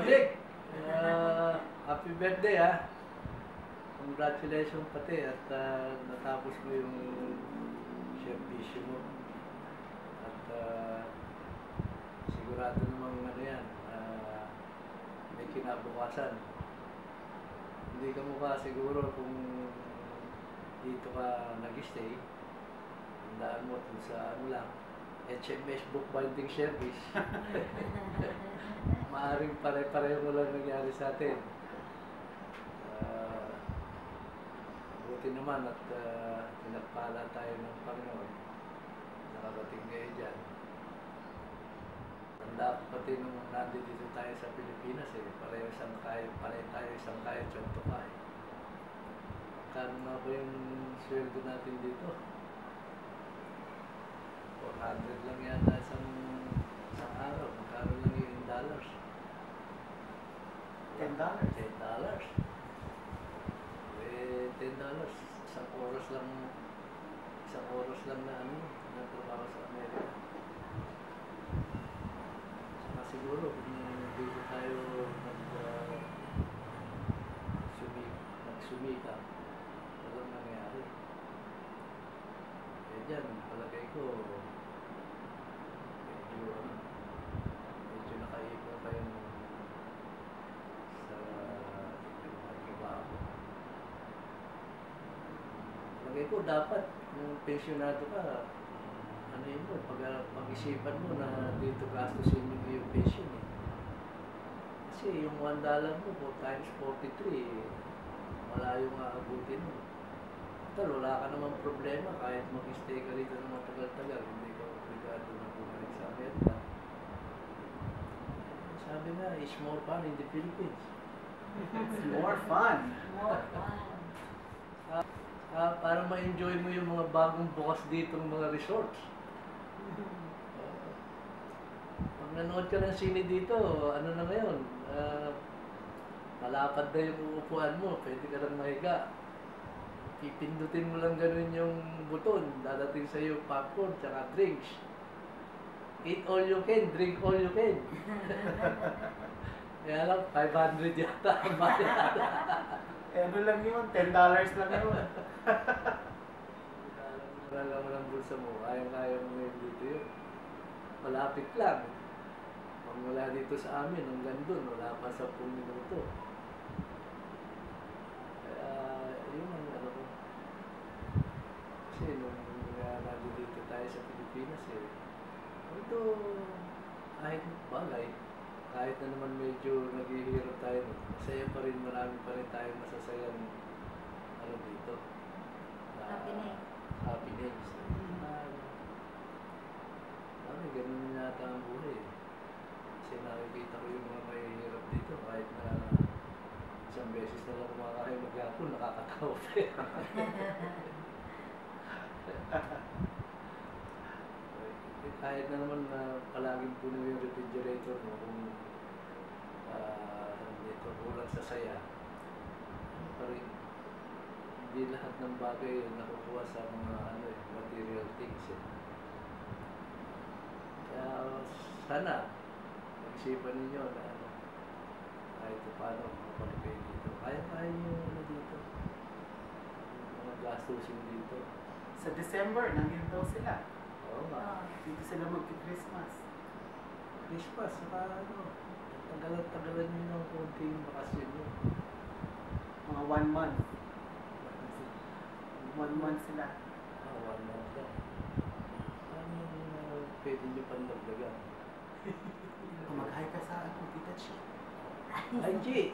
Nick, happy birthday ha. Congratulations pati at natapos mo yung servisyo mo. At sigurado namang ano yan, may kinabukasan. Hindi ka mukha siguro kung dito ka nag-stay. Tandaan mo dun sa ano lang, HMS Bookbinding Service. Maaring pare-pareho mo lang nangyari sa atin. Buti naman at pinagpala tayo ng Panginoon. Nakarating kayo dyan. Tanda ko pati nung nandito tayo sa Pilipinas pareho isang kayo, tayo isang kayo, tiyonto kayo. Kano nga ba yung sweldo natin dito? 400 lang yata isang araw. Magkano lang yung dollars? $10. $10. $10. Isang oras lang na ano, na trabaho sa Amerika. Saka siguro kung dito tayo nagsumika, walang nangyari. Dyan, palagay ko, medyo nakaipon pa yung sa trabaho. Palagay ko, dapat, kung pensyonado ka, ano yun mo, pag-isipan mo na dito gastusin yung iyong pension Kasi yung $1 mo, 4 times 43, malayo nga abutin mo. Wala ka namang problema kahit mag-stay ka rito ng matagal-tagal, hindi ka obligado na bumalik sa Amerika. Sabi nga, it's more fun in the Philippines. It's more fun. More fun. Para ma-enjoy mo yung mga bagong bukas dito ng mga resorts. Pag nanood ka ng sine dito, ano na ngayon, malapad na yung uupuan mo, pwede ka lang mahiga. Pipindutin mo lang ganun yung buton, dadating sa iyo popcorn, tsaka drinks. Eat all you can, drink all you can. Kaya lang, 500 yata ang bayad. Ano lang yun, $10 lang yun. Wala mo ng bulsa mo, kaya mo ngayon dito yun. Malapit lang. Pag wala dito sa amin, hanggang doon, wala pa 10 minuto. Kaya, yun ang ano ko. Kasi nung nandito tayo sa Pilipinas ito, kahit bagay, kahit na naman medyo naghihirap tayo, masaya pa rin, marami pa rin tayo masasayang ano dito. Happiness. Ganun yata ang buhay. Kasi nakikita ko yung mga mahihirap dito, kahit na isang beses na lang kumakain mag-hapon, nakakatawa pa yan. Kahit na naman palaging puno yung refrigerator mo kung dito kulang sa saya, parang hindi lahat ng bagay nakukuha sa mga material things Kaya sana pag-isipan ninyo na kahit paano makapag kayo dito. Kaya nyo dito. Mga gastusin dito. Sa December, nandito daw sila. Oo nga. Dito sila magki-Christmas. Christmas, saka tagalan nyo ng konting bakasyon nyo. Mga 1 month. 1 month sila. 1 month lang. Pwede nyo pandagdagan. Mag-hi ka sa Tita Chi. Ay, Chi!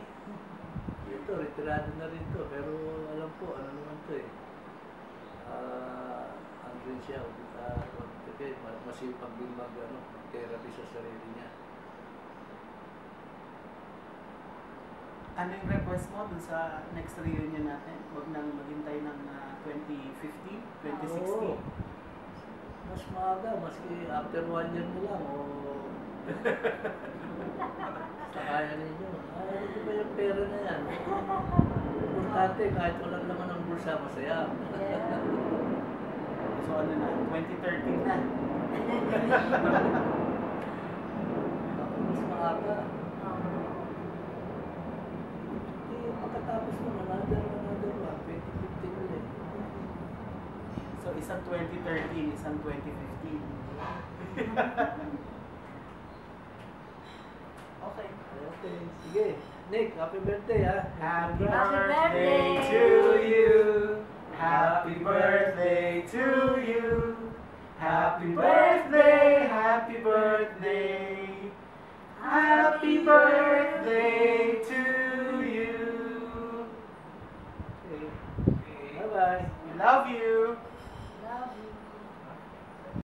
Ito, retirado na rin to. Pero alam po, ano naman to ano rin siya, masipag din mag-therapy sa sarili niya. Ano yung request mo dun sa next reunion natin? Huwag nang maghintay ng 2015, 2016? Oo. Mas maaga, maski after 1 year mo lang, sa kaya ninyo. Ito ba yung pera na yan? Importante, kahit walang naman ang bulsa, masaya. Yeah. So ano na, 2013 na. Mas ka. Pagkatapos mo, another one, 2015 ulit. So, isang 2013, isang 2015. Okay. Okay, sige. Nick, happy birthday ha. Happy birthday to you. Happy birthday to you. Happy birthday, happy birthday. Happy birthday to you. Okay. Bye-bye. We love you.